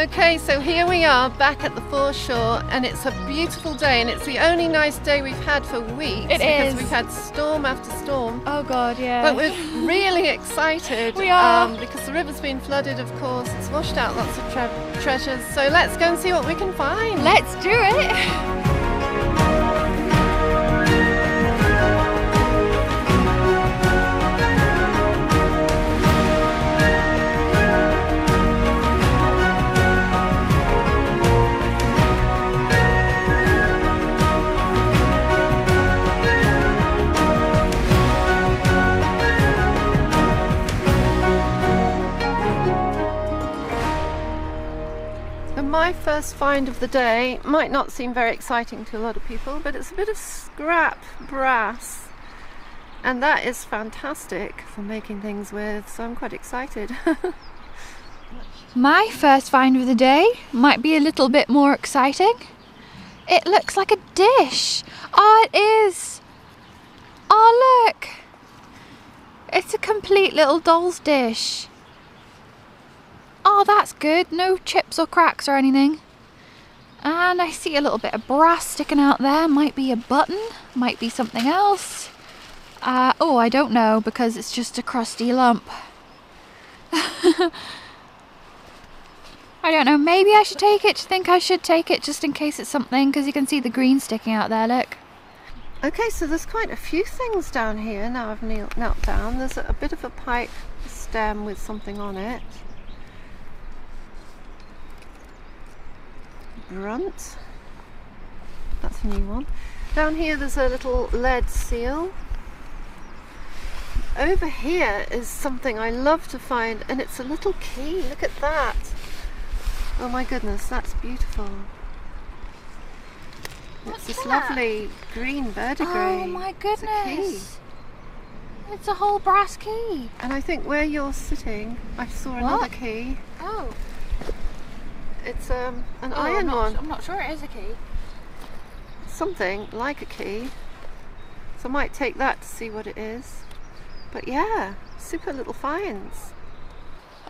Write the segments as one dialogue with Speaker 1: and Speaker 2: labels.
Speaker 1: Okay, so here we are back at the foreshore, and it's a beautiful day, and it's the only nice day we've had for weeks. Because we've had storm after storm.
Speaker 2: Oh God, yeah.
Speaker 1: But we're really excited.
Speaker 2: We are.
Speaker 1: Because the river's been flooded, of course. It's washed out lots of treasures. So let's go and see what we can find.
Speaker 2: Let's do it.
Speaker 1: My first find of the day might not seem very exciting to a lot of people, but it's a bit of scrap brass, and that is fantastic for making things with, so I'm quite excited.
Speaker 2: My first find of the day might be a little bit more exciting. It looks like a dish. Oh, it is. Oh, look. It's a complete little doll's dish. Oh, that's good. No chips or cracks or anything. And I see a little bit of brass sticking out there. Might be a button. Might be something else. Oh, I don't know because it's just a crusty lump. I don't know. Maybe I should take it. Do you think I should take it just in case it's something? Because you can see the green sticking out there, look.
Speaker 1: Okay, so there's quite a few things down here now I've knelt down. There's a bit of a pipe stem with something on it. Grunt. That's a new one. Down here there's a little lead seal. Over here is something I love to find, and it's a little key. Look at that. Oh my goodness, that's beautiful.
Speaker 2: What's
Speaker 1: it's this
Speaker 2: that?
Speaker 1: Lovely green verdigris.
Speaker 2: Oh my goodness. It's a whole brass key.
Speaker 1: And I think where you're sitting, I saw another key.
Speaker 2: Oh.
Speaker 1: It's an iron one.
Speaker 2: I'm not sure it is a key.
Speaker 1: Something like a key. So I might take that to see what it is. But yeah, super little finds.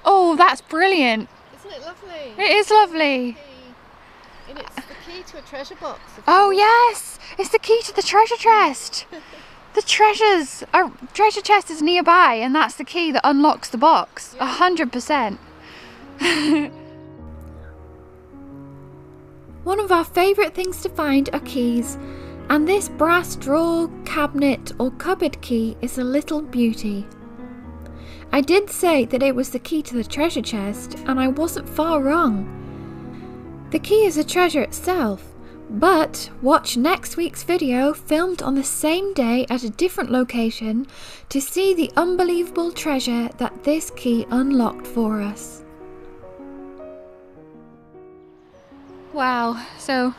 Speaker 2: Oh, that's brilliant.
Speaker 1: Isn't it lovely?
Speaker 2: It is lovely.
Speaker 1: And it's the key to a treasure box.
Speaker 2: Oh yes, it's the key to the treasure chest. The treasure chest is nearby, and that's the key that unlocks the box. 100%. One of our favourite things to find are keys, and this brass drawer, cabinet or cupboard key is a little beauty. I did say that it was the key to the treasure chest, and I wasn't far wrong. The key is a treasure itself, but watch next week's video filmed on the same day at a different location to see the unbelievable treasure that this key unlocked for us. Wow, so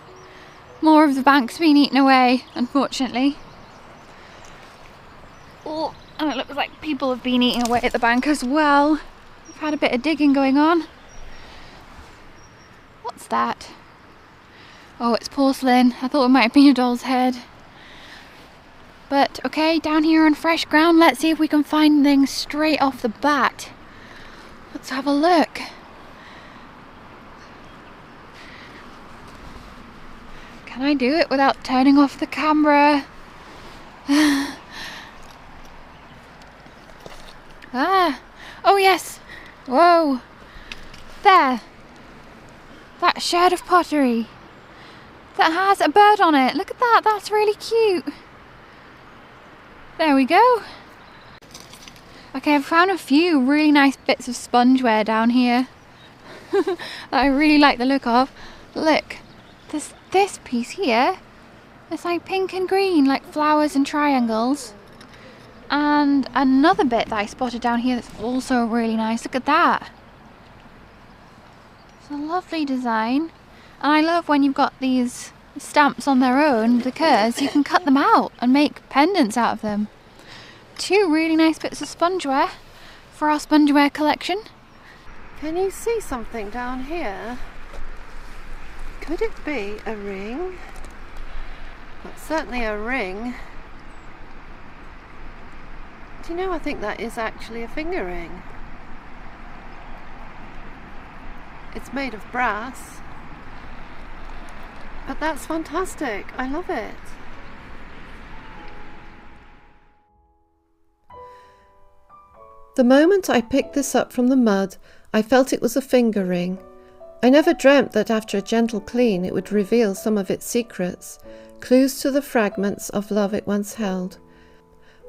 Speaker 2: more of the bank's been eaten away, unfortunately. Oh, and it looks like people have been eating away at the bank as well. We've had a bit of digging going on. What's that? Oh, it's porcelain. I thought it might have been a doll's head. But okay, down here on fresh ground, let's see if we can find things straight off the bat. Let's have a look. Can I do it without turning off the camera? Oh yes. Whoa. There. That sherd of pottery that has a bird on it. Look at that. That's really cute. There we go. Okay, I've found a few really nice bits of spongeware down here that I really like the look of. Look. There's this piece here. It's like pink and green, like flowers and triangles. And another bit that I spotted down here that's also really nice. Look at that. It's a lovely design. And I love when you've got these stamps on their own because you can cut them out and make pendants out of them. Two really nice bits of spongeware for our Spongewear collection.
Speaker 1: Can you see something down here? Could it be a ring? Well, it's certainly a ring. Do you know, I think that is actually a finger ring. it's made of brass. But that's fantastic. I love it. The moment I picked this up from the mud, I felt it was a finger ring. I never dreamt that after a gentle clean it would reveal some of its secrets, clues to the fragments of love it once held.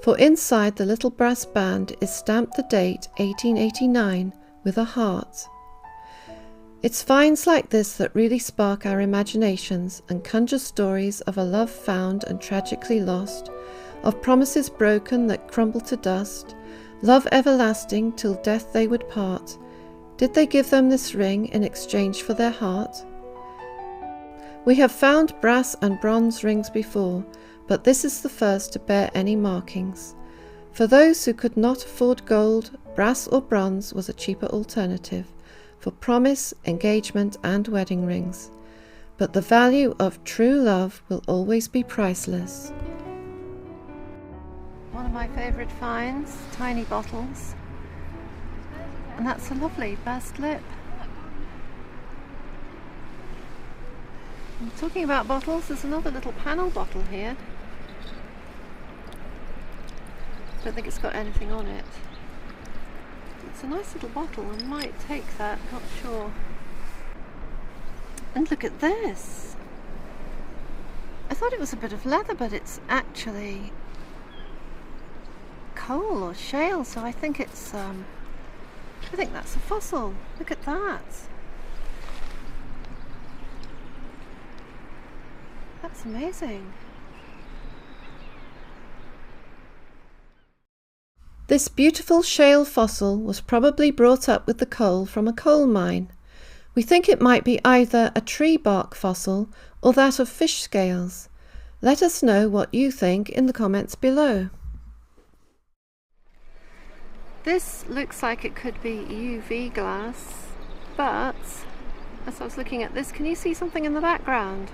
Speaker 1: For inside the little brass band is stamped the date 1889 with a heart. It's finds like this that really spark our imaginations and conjure stories of a love found and tragically lost, of promises broken that crumble to dust, love everlasting till death they would part. Did they give them this ring in exchange for their heart? We have found brass and bronze rings before, but this is the first to bear any markings. For those who could not afford gold, brass or bronze was a cheaper alternative for promise, engagement and wedding rings. But the value of true love will always be priceless. One of my favourite finds, tiny bottles. And that's a lovely burst lip. And talking about bottles, there's another little panel bottle here. Don't think it's got anything on it. It's a nice little bottle. I might take that, not sure. And look at this. I thought it was a bit of leather, but it's actually coal or shale, so I think it's I think that's a fossil. Look at that. That's amazing. This beautiful shale fossil was probably brought up with the coal from a coal mine. We think it might be either a tree bark fossil or that of fish scales. Let us know what you think in the comments below. This looks like it could be UV glass, but as I was looking at this, can you see something in the background?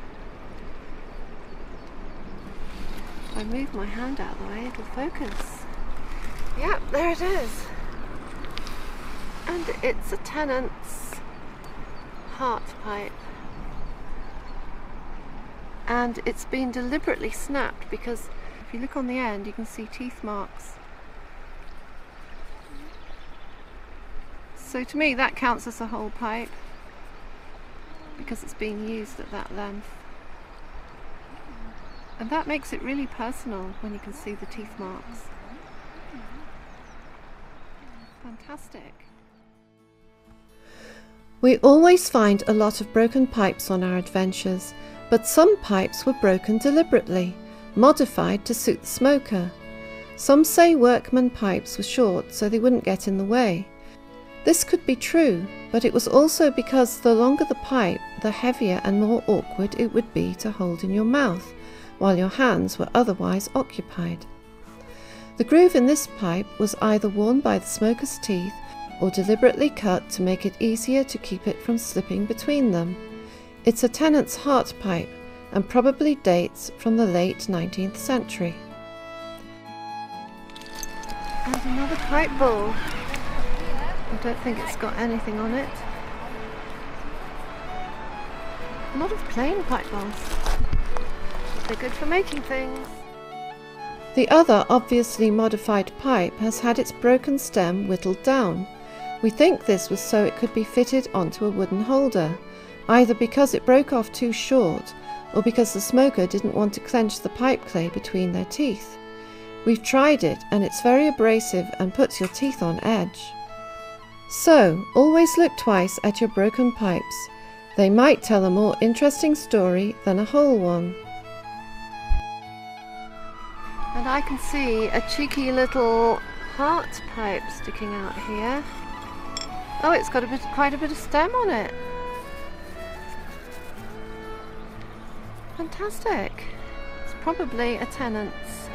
Speaker 1: If I move my hand out of the way, it'll focus. Yep, there it is. And it's a tenant's heart pipe. And it's been deliberately snapped because if you look on the end, you can see teeth marks. So to me that counts as a whole pipe because it's being used at that length. And that makes it really personal when you can see the teeth marks. Fantastic. We always find a lot of broken pipes on our adventures, but some pipes were broken deliberately, modified to suit the smoker. Some say workman pipes were short so they wouldn't get in the way. This could be true, but it was also because the longer the pipe, the heavier and more awkward it would be to hold in your mouth, while your hands were otherwise occupied. The groove in this pipe was either worn by the smoker's teeth or deliberately cut to make it easier to keep it from slipping between them. It's a tenant's heart pipe and probably dates from the late 19th century. And another pipe bowl. I don't think it's got anything on it. A lot of plain pipe bowls. They're good for making things. The other obviously modified pipe has had its broken stem whittled down. We think this was so it could be fitted onto a wooden holder, either because it broke off too short or because the smoker didn't want to clench the pipe clay between their teeth. We've tried it and it's very abrasive and puts your teeth on edge. So, always look twice at your broken pipes. They might tell a more interesting story than a whole one. And I can see a cheeky little heart pipe sticking out here. Oh, it's got quite a bit of stem on it. Fantastic. It's probably a tenant's.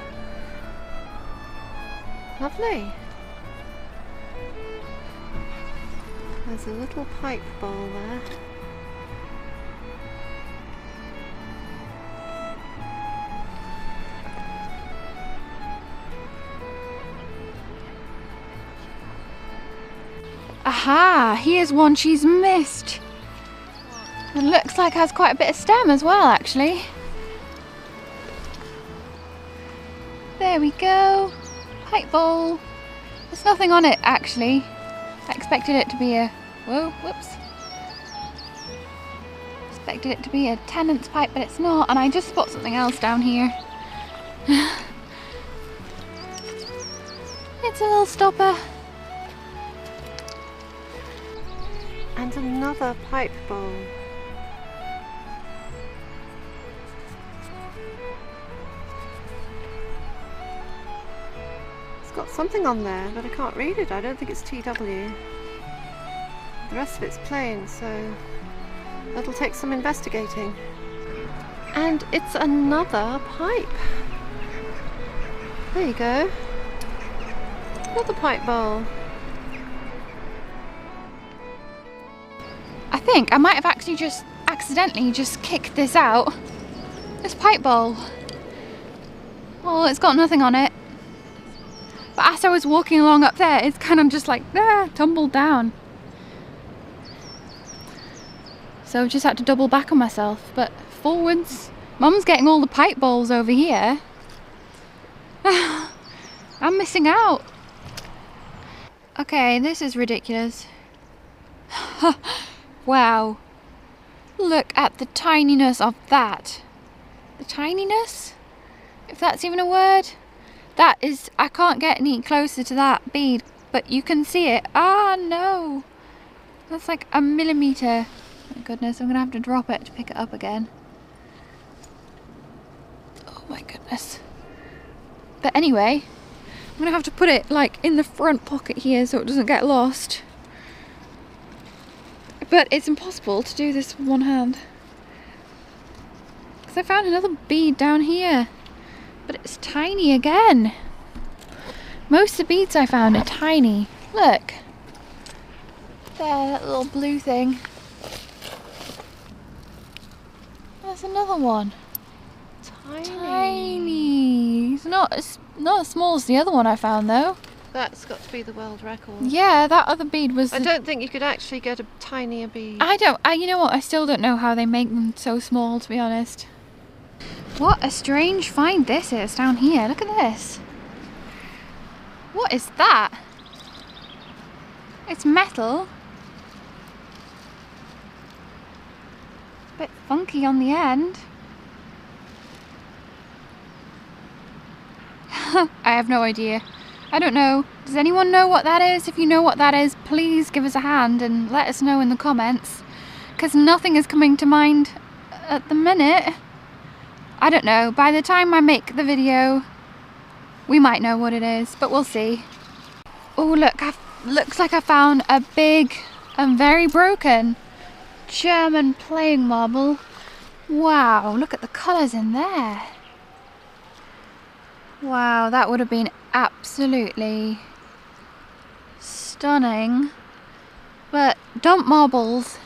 Speaker 1: Lovely. There's a little pipe bowl there.
Speaker 2: Aha! Here's one she's missed. It looks like it has quite a bit of stem as well, actually. There we go. Pipe bowl. There's nothing on it, actually. I expected it to be a... Whoa, whoops. Expected it to be a tenant's pipe, but it's not. And I just spot something else down here. It's a little stopper.
Speaker 1: And another pipe bowl. It's got something on there, but I can't read it. I don't think it's TW. The rest of it's plain, so that'll take some investigating. And it's another pipe. There you go. Another pipe bowl.
Speaker 2: I think I might have actually just accidentally just kicked this out. This pipe bowl. Well, it's got nothing on it. But as I was walking along up there, it's kind of just like, tumbled down. So I've just had to double back on myself. But forwards, Mum's getting all the pipe bowls over here. I'm missing out. Okay, this is ridiculous. Wow. Look at the tininess of that. The tininess? If that's even a word. That is, I can't get any closer to that bead, but you can see it. Ah, no. That's like a millimetre. My goodness, I'm going to have to drop it to pick it up again. Oh my goodness. But anyway, I'm going to have to put it like in the front pocket here so it doesn't get lost. But it's impossible to do this with one hand. Because I found another bead down here. But it's tiny again. Most of the beads I found are tiny. Look. There, that little blue thing. There's another one. Tiny. It's not as small as the other one I found though.
Speaker 1: That's got to be the world record.
Speaker 2: Yeah, that other bead was...
Speaker 1: I don't think you could actually get a tinier bead.
Speaker 2: you know what, I still don't know how they make them so small, to be honest. What a strange find this is down here. Look at this. What is that? It's metal. Bit funky on the end. I have no idea. I don't know. Does anyone know what that is? If you know what that is, please give us a hand and let us know in the comments. Because nothing is coming to mind at the minute. I don't know. By the time I make the video, we might know what it is, but we'll see. Oh, look. Looks like I found a big and very broken German playing marble. Wow, look at the colours in there. Wow, that would have been absolutely stunning. But dump marbles,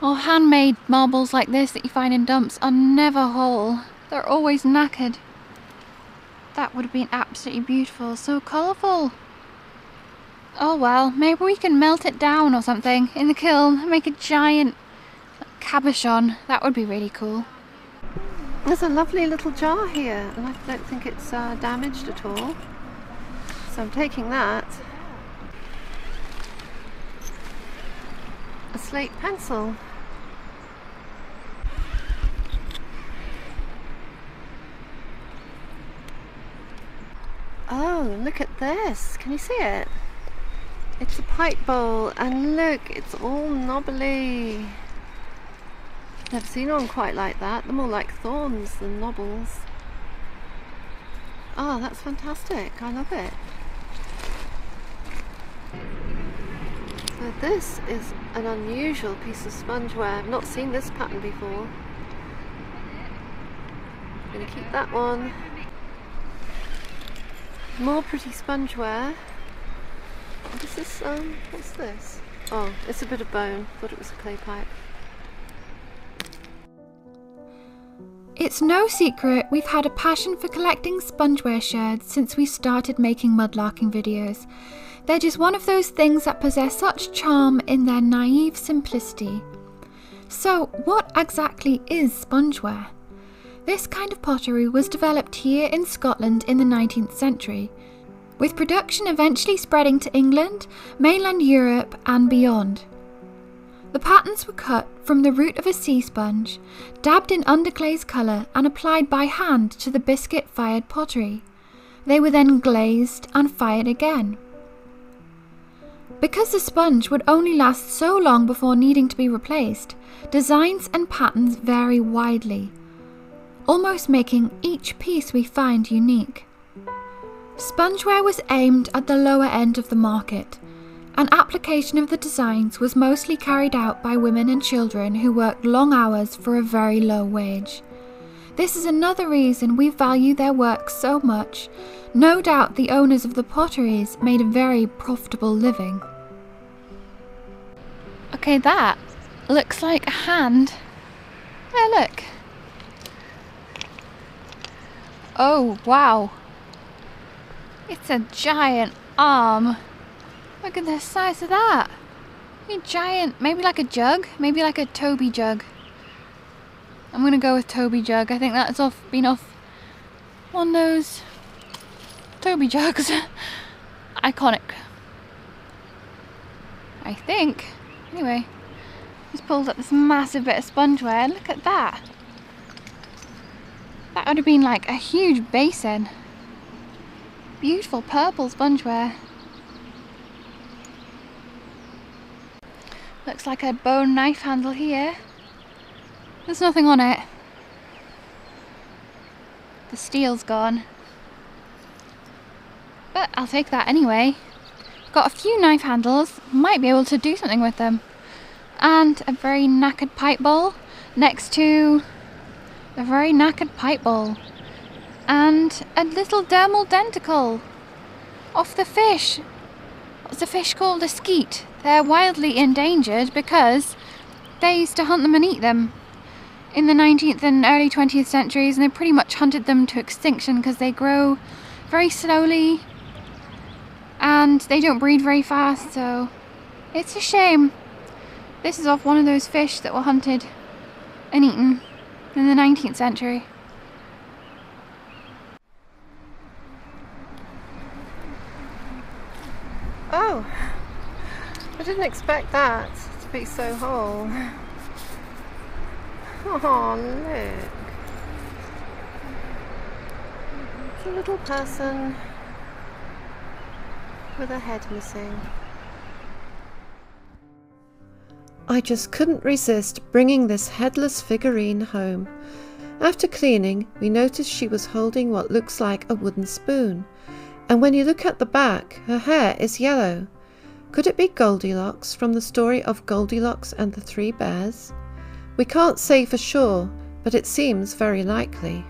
Speaker 2: or handmade marbles like this that you find in dumps, are never whole. They're always knackered. That would have been absolutely beautiful. So colourful. Oh well, maybe we can melt it down or something in the kiln and make a giant cabochon. That would be really cool.
Speaker 1: There's a lovely little jar here, and I don't think it's damaged at all. So I'm taking that. A slate pencil. Oh, look at this. Can you see it? It's a pipe bowl, and look, it's all knobbly. Never seen one quite like that. They're more like thorns than knobbles. Oh, that's fantastic. I love it. So this is an unusual piece of spongeware. I've not seen this pattern before. I'm going to keep that one. More pretty spongeware. This is, what's this? Oh, it's a bit of bone. Thought it was a clay pipe.
Speaker 2: It's no secret we've had a passion for collecting spongeware sherds since we started making mudlarking videos. They're just one of those things that possess such charm in their naive simplicity. So what exactly is spongeware? This kind of pottery was developed here in Scotland in the 19th century, with production eventually spreading to England, mainland Europe and beyond. The patterns were cut from the root of a sea sponge, dabbed in underglaze colour and applied by hand to the biscuit-fired pottery. They were then glazed and fired again. Because the sponge would only last so long before needing to be replaced, designs and patterns vary widely, almost making each piece we find unique. Spongeware was aimed at the lower end of the market, and application of the designs was mostly carried out by women and children who worked long hours for a very low wage. This is another reason we value their work so much. No doubt the owners of the potteries made a very profitable living. Okay, that looks like a hand. Oh, look. Oh, wow. It's a giant arm. Look at the size of that. A giant, maybe like a jug, maybe like a Toby jug. I'm gonna go with Toby jug. I think that's been off one of those Toby jugs. Iconic, I think. Anyway, just pulled up this massive bit of spongeware. Look at that. That would have been like a huge basin. Beautiful purple spongeware. Looks like a bone knife handle here. There's nothing on it. The steel's gone. But I'll take that anyway. Got a few knife handles, might be able to do something with them. And a very knackered pipe bowl next to a very knackered pipe bowl. And a little dermal denticle off the fish. What's the fish called? A skeet. They're wildly endangered because they used to hunt them and eat them in the 19th and early 20th centuries, and they pretty much hunted them to extinction because they grow very slowly and they don't breed very fast, so it's a shame. This is off one of those fish that were hunted and eaten in the 19th century.
Speaker 1: Oh, I didn't expect that to be so whole. Oh, look. It's a little person with a head missing. I just couldn't resist bringing this headless figurine home. After cleaning, we noticed she was holding what looks like a wooden spoon. And when you look at the back, her hair is yellow. Could it be Goldilocks from the story of Goldilocks and the Three Bears? We can't say for sure, but it seems very likely.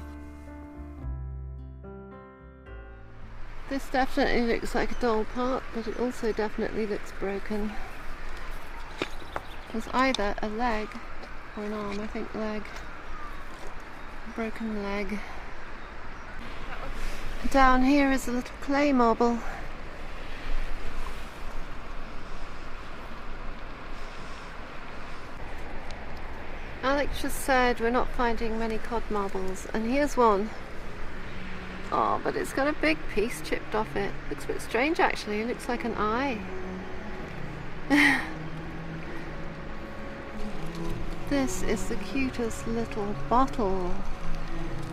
Speaker 1: This definitely looks like a doll part, but it also definitely looks broken. There's either a leg or an arm. I think leg. A broken leg. Down here is a little clay marble. Alex just said we're not finding many cod marbles, and here's one. Oh, but it's got a big piece chipped off it. Looks a bit strange actually, it looks like an eye. This is the cutest little bottle.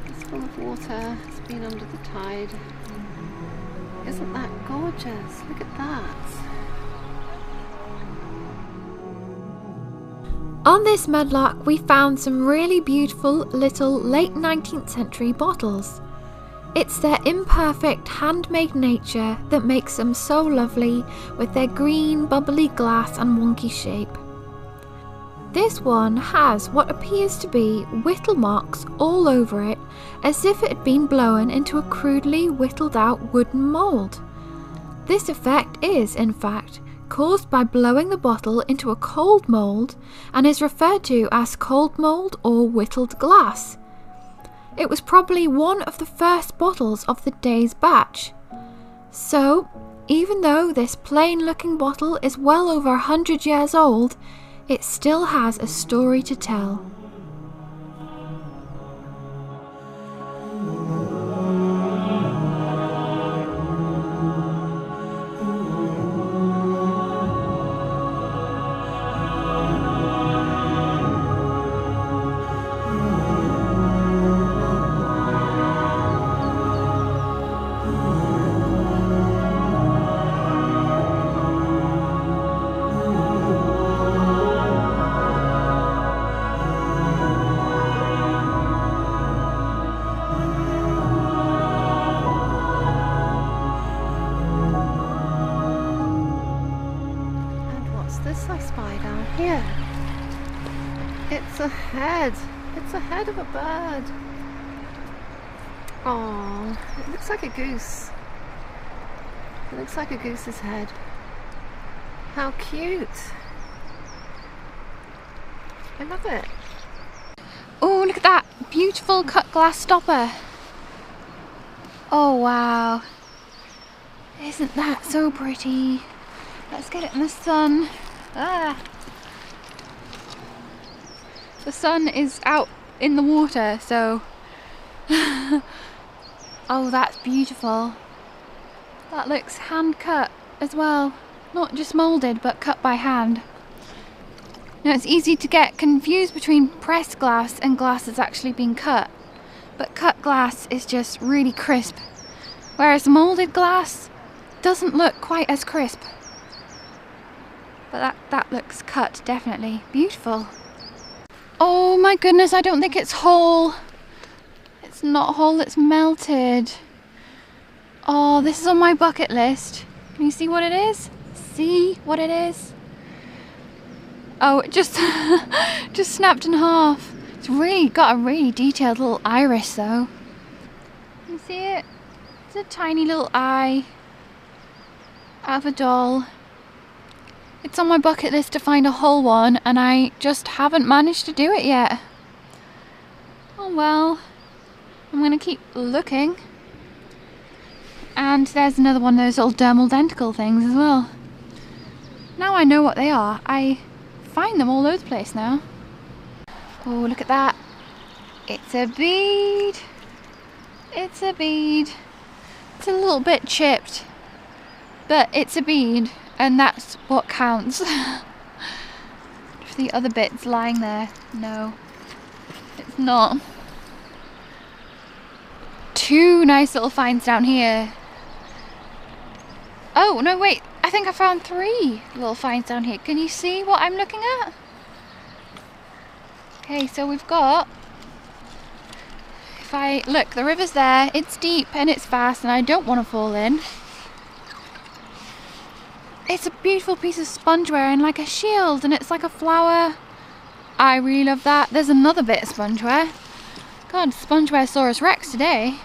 Speaker 1: It's full of water, it's been under the tide. Isn't that gorgeous? Look at that.
Speaker 2: On this mudlark we found some really beautiful little late 19th century bottles. It's their imperfect handmade nature that makes them so lovely with their green bubbly glass and wonky shape. This one has what appears to be whittle marks all over it, as if it had been blown into a crudely whittled out wooden mould. This effect is, in fact, caused by blowing the bottle into a cold mould and is referred to as cold mould or whittled glass. It was probably one of the first bottles of the day's batch. So, even though this plain looking bottle is well over 100 years old, it still has a story to tell.
Speaker 1: This I spy down here. It's a head. It's a head of a bird. Oh, it looks like a goose. It looks like a goose's head. How cute. I love it.
Speaker 2: Oh, look at that beautiful cut glass stopper. Oh wow. Isn't that so pretty? Let's get it in the sun. Ah. The sun is out in the water, so oh, that's beautiful. That looks hand cut as well, not just moulded but cut by hand. Now it's easy to get confused between pressed glass and glass that's actually been cut, but cut glass is just really crisp, whereas moulded glass doesn't look quite as crisp. But that looks cut, definitely. Beautiful. Oh my goodness, I don't think it's whole. It's not whole, it's melted. Oh, this is on my bucket list. Can you see what it is? See what it is? Oh, it just just snapped in half. It's really got a really detailed little iris though. Can you see it? It's a tiny little eye out of a doll. It's on my bucket list to find a whole one and I just haven't managed to do it yet. Oh well, I'm gonna keep looking. And there's another one of those little dermal denticle things as well. Now I know what they are, I find them all over the place now. Oh, look at that. It's a bead. It's a bead. It's a little bit chipped, but it's a bead. And that's what counts. If the other bit's lying there, no, it's not. Two nice little finds down here. Oh, no, wait, I think I found three little finds down here. Can you see what I'm looking at? Okay, so we've got, if I look, the river's there, it's deep and it's fast and I don't want to fall in. It's a beautiful piece of spongeware and like a shield, and it's like a flower. I really love that. There's another bit of spongeware. God, Spongewear Rex today.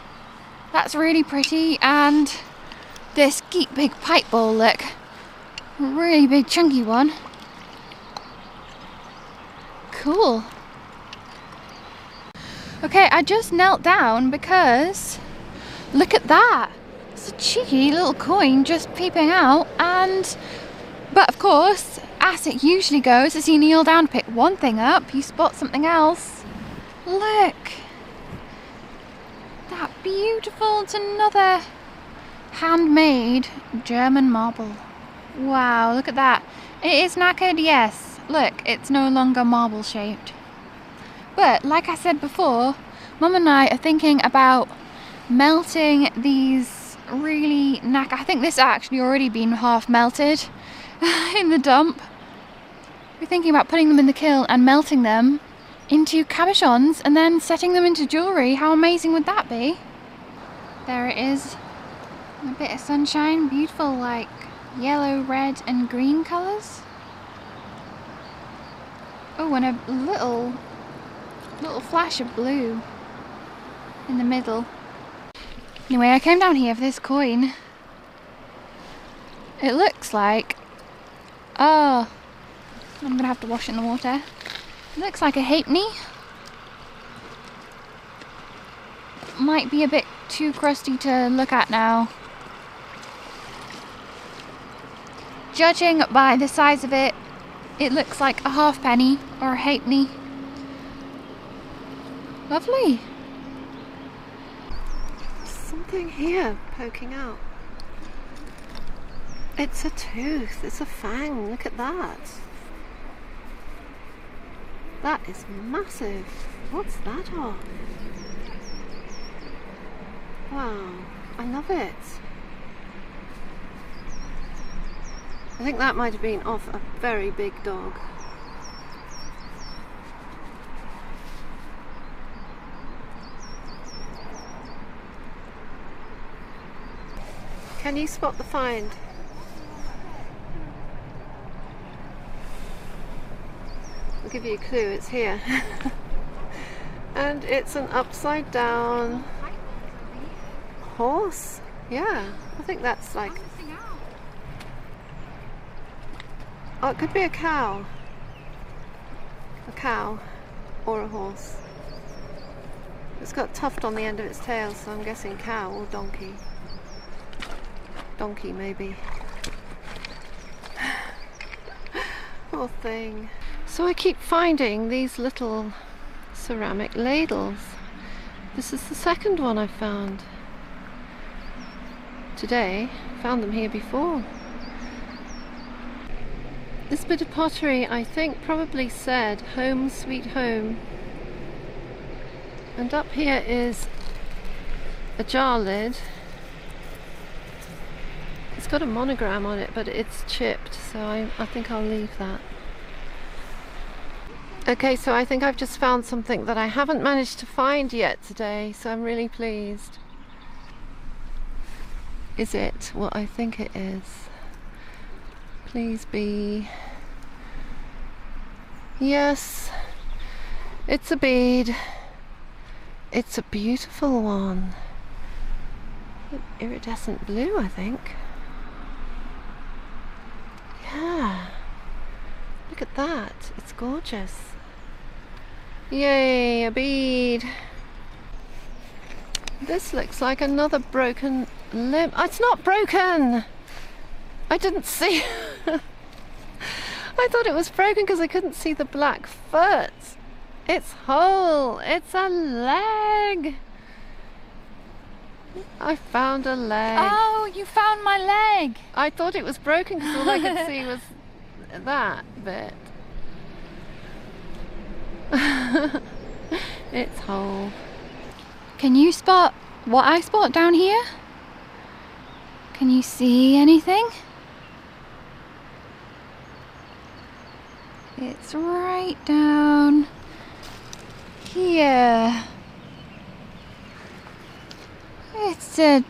Speaker 2: That's really pretty, and this geek big pipe bowl, look. Really big chunky one. Cool. Okay, I just knelt down because look at that. It's a cheeky little coin just peeping out, but of course, as it usually goes, as you kneel down to pick one thing up, you spot something else. Look, that beautiful, it's another handmade German marble. Wow, look at that. It is knackered, yes. Look, it's no longer marble shaped. But like I said before, Mum and I are thinking about melting these really I think this actually already been half melted in the dump. We're thinking about putting them in the kiln and melting them into cabochons and then setting them into jewellery. How amazing would that be? There it is. A bit of sunshine, beautiful like yellow, red and green colours. Oh, and a little flash of blue in the middle. Anyway, I came down here for this coin. It looks like, oh, I'm gonna have to wash it in the water. It looks like a halfpenny. Might be a bit too crusty to look at now. Judging by the size of it, It looks like a halfpenny or a halfpenny. Lovely.
Speaker 1: Something here poking out. It's a tooth, it's a fang, look at that. That is massive. What's that of? Wow, I love it. I think that might have been off a very big dog. Can you spot the find? I'll give you a clue, it's here. And it's an upside down horse. Yeah, I think that's like... Oh, it could be a cow. A cow or a horse. It's got tuft on the end of its tail, so I'm guessing cow or donkey. Donkey, maybe. Poor thing. So I keep finding these little ceramic ladles. This is the second one I've found today. Found them here before. This bit of pottery, I think, probably said "Home Sweet Home." And up here is a jar lid. It's got a monogram on it, but it's chipped, so I think I'll leave that. Okay, so I think I've just found something that I haven't managed to find yet today, so I'm really pleased. Is it what I think it is? Please be... Yes, it's a bead. It's a beautiful one. Iridescent blue, I think. Yeah. Look at that. It's gorgeous. Yay, a bead. This looks like another broken limb. Oh, it's not broken! I didn't see... I thought it was broken because I couldn't see the black foot. It's whole. It's a leg. I found a leg.
Speaker 2: Oh, you found my leg.
Speaker 1: I thought it was broken because all I could see was that bit. It's whole.
Speaker 2: Can you spot what I spot down here? Can you see anything? It's right down here. It's a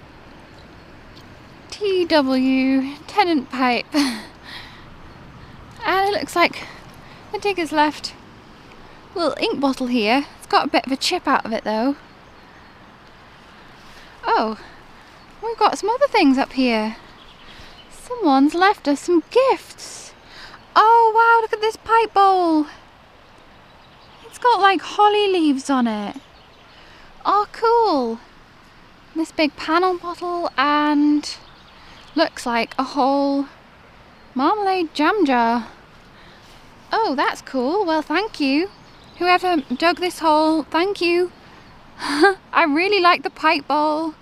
Speaker 2: TW tenant pipe. And it looks like the digger's left a little ink bottle here. It's got a bit of a chip out of it though. Oh, we've got some other things up here. Someone's left us some gifts. Oh wow, look at this pipe bowl. It's got like holly leaves on it. Oh cool. This big panel bottle and looks like a whole marmalade jam jar. Oh, that's cool. Well, thank you. Whoever dug this hole, thank you. I really like the pipe bowl.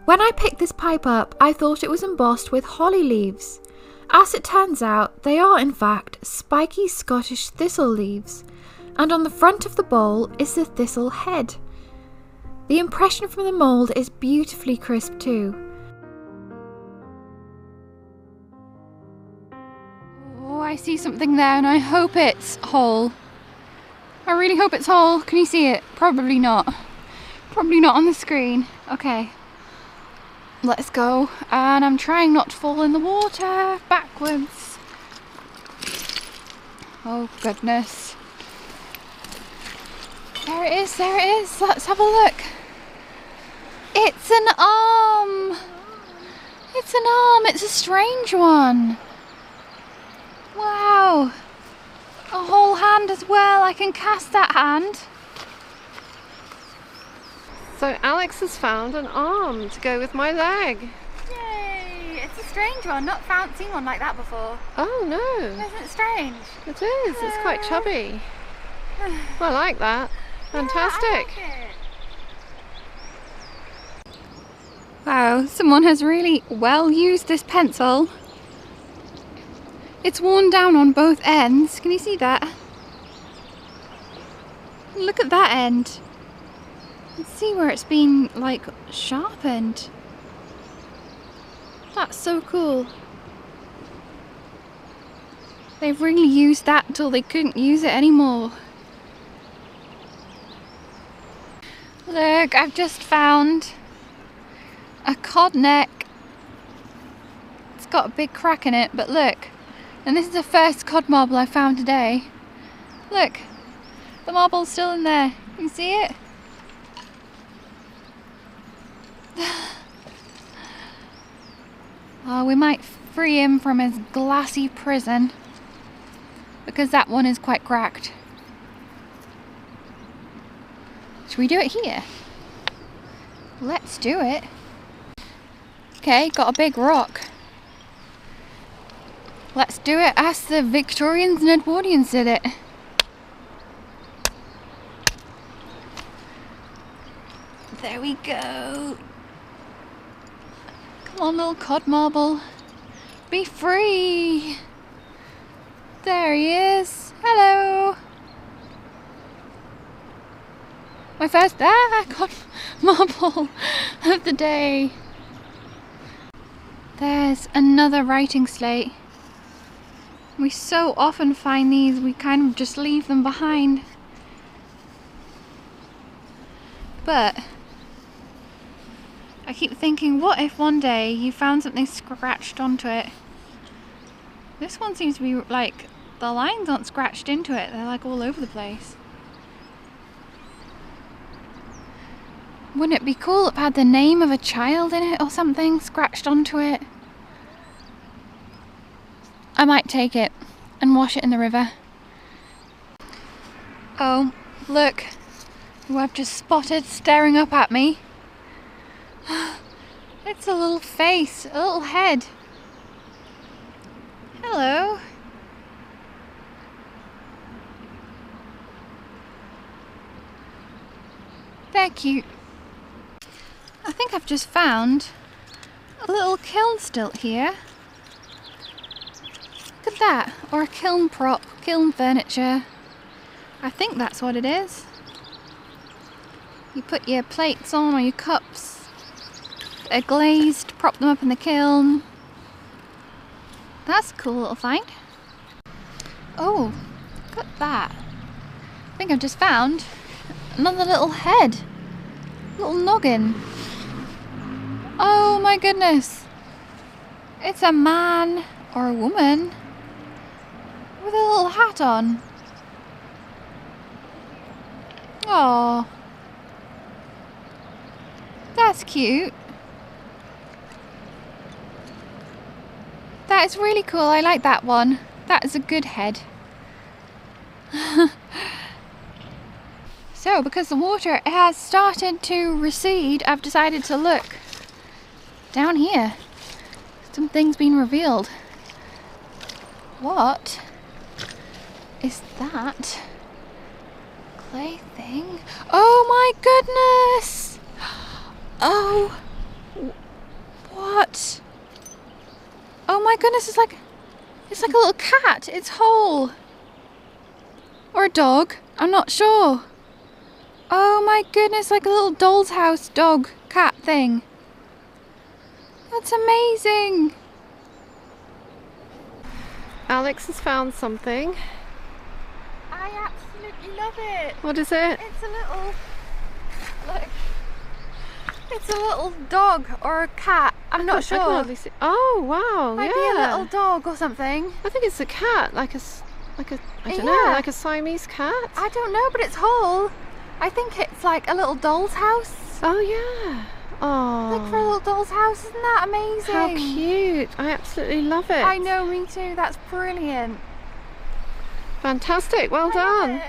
Speaker 3: When I picked this pipe up, I thought it was embossed with holly leaves. As it turns out, they are in fact spiky Scottish thistle leaves, and on the front of the bowl is the thistle head. The impression from the mould is beautifully crisp too.
Speaker 2: Oh, I see something there and I hope it's whole. I really hope it's whole. Can you see it? Probably not. Probably not on the screen. Okay. Let's go. And I'm trying not to fall in the water backwards. Oh goodness. There it is, there it is. Let's have a look. It's an arm. It's an arm. It's a strange one. Wow. A whole hand as well. I can cast that hand.
Speaker 1: So Alex has found an arm to go with my leg.
Speaker 2: Yay! It's It's a strange one. Not seen one like that before.
Speaker 1: Oh no.
Speaker 2: Isn't it strange?
Speaker 1: It is. It's quite chubby. Well, I like that. Fantastic.
Speaker 2: Yeah, I like it. Wow, someone has really well used this pencil. It's worn down on both ends. Can you see that? Look at that end. You can see where it's been like sharpened. That's so cool. They've really used that until they couldn't use it anymore. Look, I've just found a cod neck. It's got a big crack in it, but look. And this is the first cod marble I found today. Look, the marble's still in there. Can you see it? Oh, we might free him from his glassy prison because that one is quite cracked. Should we do it here? Let's do it. Okay, got a big rock. Let's do it as the Victorians and Edwardians did it. There we go. Come on, little cod marble. Be free. There he is. Hello. My first cod marble of the day. There's another writing slate. We so often find these, we kind of just leave them behind. But I keep thinking, what if one day you found something scratched onto it? This one seems to be like, the lines aren't scratched into it, they're like all over the place. Wouldn't it be cool if it had the name of a child in it or something scratched onto it? I might take it and wash it in the river. Oh, look who I've just spotted staring up at me. It's a little face, a little head. Hello. They're cute. I think I've just found a little kiln stilt here. Look at that. Or a kiln prop, kiln furniture. I think that's what it is. You put your plates on or your cups. They're glazed, prop them up in the kiln. That's a cool little find. Oh, look at that. I think I've just found another little head. Little noggin. Oh my goodness. It's a man or a woman with a little hat on. Oh, that's cute. That is really cool. I like that one. That is a good head. So, because the water has started to recede, I've decided to look down here. Something's been revealed. What is that clay thing? Oh my goodness! Oh, what? Oh my goodness, it's like a little cat. It's whole. Or a dog. I'm not sure. Oh my goodness, like a little doll's house dog cat thing. That's amazing.
Speaker 1: Alex has found something.
Speaker 2: I absolutely love it.
Speaker 1: What is it?
Speaker 2: It's a little, look, it's a little dog or a cat. I'm not sure.
Speaker 1: I can hardly see. Oh wow,
Speaker 2: Might
Speaker 1: yeah.
Speaker 2: be a little dog or something.
Speaker 1: I think it's a cat, I don't know, like a Siamese cat.
Speaker 2: I don't know, but it's whole. I think it's like a little doll's house.
Speaker 1: Oh yeah. Oh.
Speaker 2: Like for a little doll's house, isn't that amazing?
Speaker 1: How cute. I absolutely love it.
Speaker 2: I know, me too. That's brilliant.
Speaker 1: Fantastic. Well done.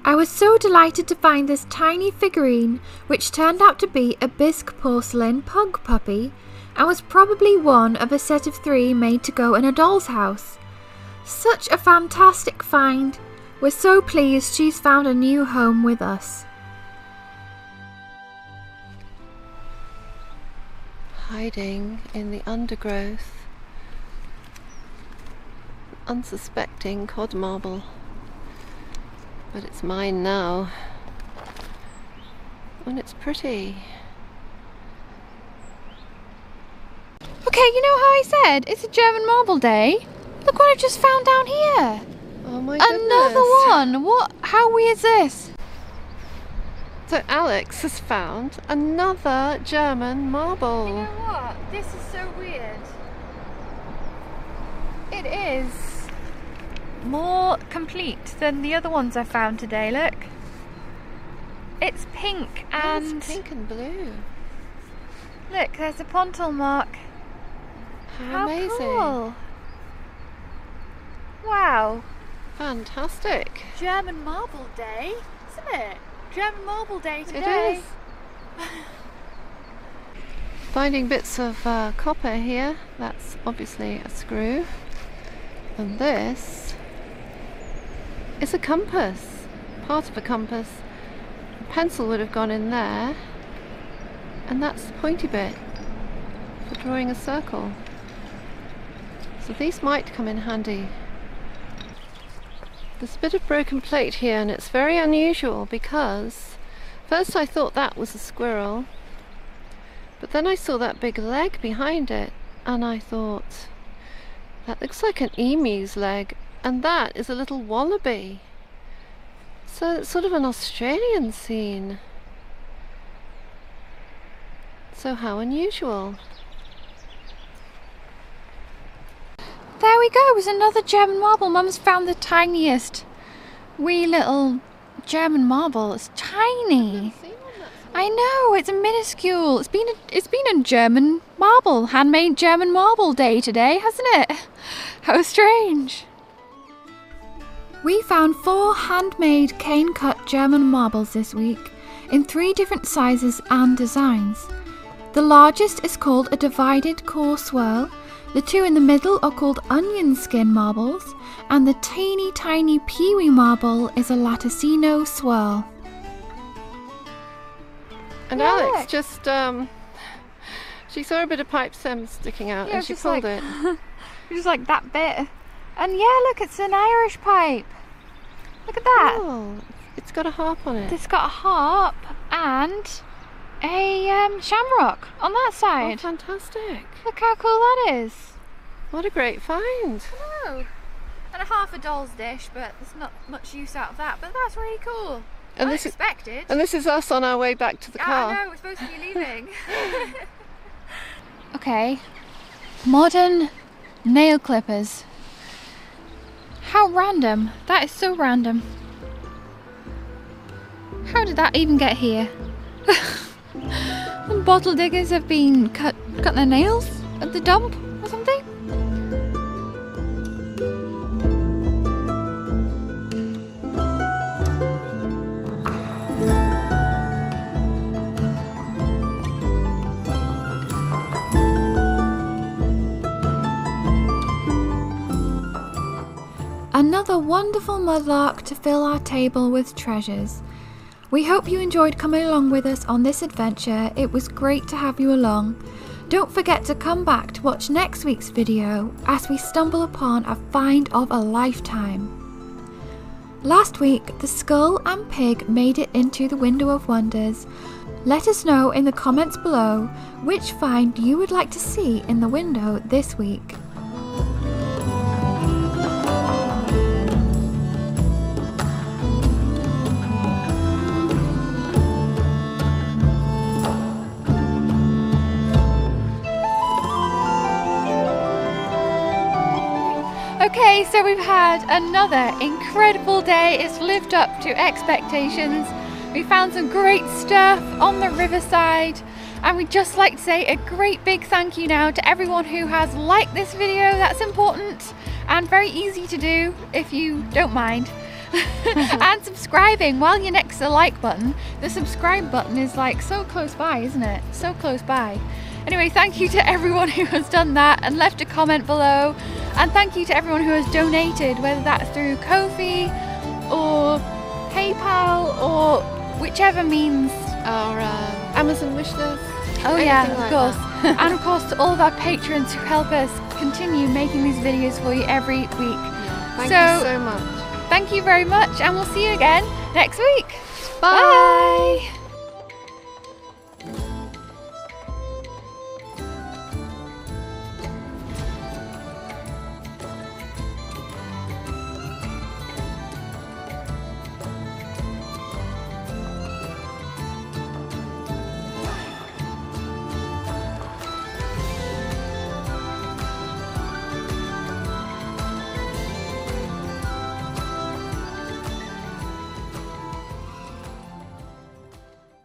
Speaker 3: I was so delighted to find this tiny figurine, which turned out to be a bisque porcelain pug puppy, and was probably one of a set of 3 made to go in a doll's house. Such a fantastic find. We're so pleased she's found a new home with us.
Speaker 1: Hiding in the undergrowth, unsuspecting cod marble. But it's mine now. And it's pretty.
Speaker 2: Okay, you know how I said it's a German marble day? Look what I've just found down here.
Speaker 1: Oh my goodness.
Speaker 2: Another one. What? How weird is this?
Speaker 1: So Alex has found another German marble.
Speaker 2: You know what? This is so weird. It is more complete than the other ones I found today. Look. It's pink and...
Speaker 1: It's pink and blue.
Speaker 2: Look, there's a pontil mark.
Speaker 1: How amazing.
Speaker 2: Cool. Wow.
Speaker 1: Fantastic.
Speaker 2: German marble day, isn't it? German marble day today.
Speaker 1: It is. Finding bits of copper here. That's obviously a screw. And this is a compass. Part of a compass. A pencil would have gone in there. And that's the pointy bit for drawing a circle. So these might come in handy. There's a bit of broken plate here, and it's very unusual because first I thought that was a squirrel, but then I saw that big leg behind it and I thought that looks like an emu's leg, and that is a little wallaby. So it's sort of an Australian scene. So how unusual.
Speaker 2: There we go, it's another German marble. Mum's found the tiniest wee little German marble. It's tiny. I know, it's minuscule. It's been a German marble, handmade German marble day today, hasn't it? How strange.
Speaker 3: We found 4 handmade cane-cut German marbles this week in 3 different sizes and designs. The largest is called a divided core swirl, the 2 in the middle are called onion skin marbles, and the teeny tiny peewee marble is a latticino swirl.
Speaker 1: And
Speaker 2: Yeah,
Speaker 1: Alex
Speaker 2: look.
Speaker 1: just, she saw a bit of pipe stem sticking out,
Speaker 2: Yeah,
Speaker 1: and she
Speaker 2: just
Speaker 1: pulled
Speaker 2: like-
Speaker 1: it.
Speaker 2: Just like that bit. And yeah, look, it's an Irish pipe. Look at that.
Speaker 1: Oh, it's got a harp on it.
Speaker 2: It's got a harp and a shamrock on that
Speaker 1: Oh,
Speaker 2: side.
Speaker 1: fantastic.
Speaker 2: Look how cool that is.
Speaker 1: What a great find.
Speaker 2: Oh, and a half a doll's dish, but there's not much use out of that. But that's really cool.
Speaker 1: And this is,
Speaker 2: Unexpected.
Speaker 1: and this is us on our way back to the car.
Speaker 2: I know, we're supposed to be leaving. Okay, modern nail clippers. How random. That is so random. How did that even get here? The bottle diggers have been cut their nails at the dump or something?
Speaker 3: Another wonderful mudlark to fill our table with treasures. We hope you enjoyed coming along with us on this adventure. It was great to have you along. Don't forget to come back to watch next week's video as we stumble upon a find of a lifetime. Last week, the skull and pig made it into the Window of Wonders. Let us know in the comments below which find you would like to see in the window this week.
Speaker 2: Okay, so we've had another incredible day. It's lived up to expectations. We found some great stuff on the riverside, and we'd just like to say a great big thank you now to everyone who has liked this video. That's important and very easy to do if you don't mind. and subscribing while you're next to the like button. The subscribe button is like so close by, isn't it? So close by. Anyway, thank you to everyone who has done that and left a comment below, and thank you to everyone who has donated, whether that's through Ko-fi or PayPal or whichever means.
Speaker 1: Our Amazon wish list.
Speaker 2: Oh yeah,
Speaker 1: anything
Speaker 2: of
Speaker 1: like
Speaker 2: course.
Speaker 1: that.
Speaker 2: And of course to all of our patrons who help us continue making these videos for you every week.
Speaker 1: Thank you so much.
Speaker 2: Thank you very much, and we'll see you again next week.
Speaker 1: Bye.
Speaker 2: Bye.